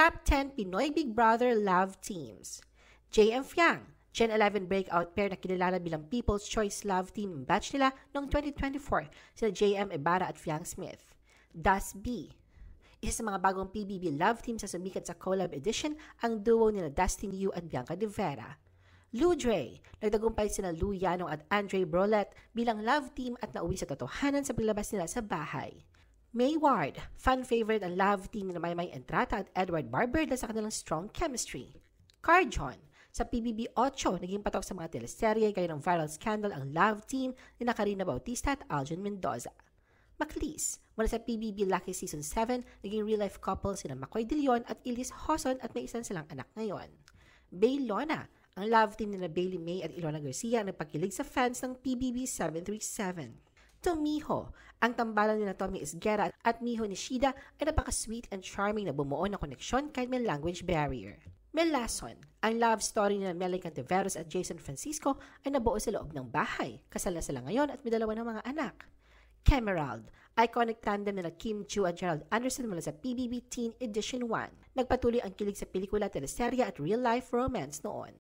Top 10 Pinoy Big Brother Love Teams. JM Fiang, Gen 11 breakout pair na kilala bilang People's Choice Love Team ng batch nila noong 2024, sina JM Ibarra at Fiang Smith. Das B. Isa sa mga bagong PBB Love Team sa sumikat sa collab edition, ang duo nila Dustin Yu at Bianca De Vera. Lou Dre, nagtagumpay sina Lou Yanong at Andre Brolet bilang love team at nauwi sa totohanan sa paglabas nila sa bahay. May Ward, fan favorite ang love team ni Maymay Entrata at Edward Barber dahil sa kanilang strong chemistry. Carjon, sa PBB 8, naging patok sa mga teleserye gaya ng viral scandal ang love team ni Karina Bautista at Aljon Mendoza. Maclis, mula sa PBB Lucky Season 7, naging real-life couple sina Makoy De Leon at Elise Hoson at may isang silang anak ngayon. Baylona, ang love team nila Bailey May at Ilona Garcia ang nagpakilig sa fans ng PBB 737. Tomiho, ang tambalan nila Tommy Isguera at Miho Nishida ay napaka-sweet and charming na bumuo ng koneksyon kahit may language barrier. Melason, ang love story nila Melly Cantiveros at Jason Francisco ay nabuo sa loob ng bahay. Kasal na sila ngayon at may dalawa ng mga anak. Kemerald, iconic tandem nila Kim Chiu at Gerald Anderson mula sa PBB Teen Edition 1. Nagpatuloy ang kilig sa pelikula, teleserye at real-life romance noon.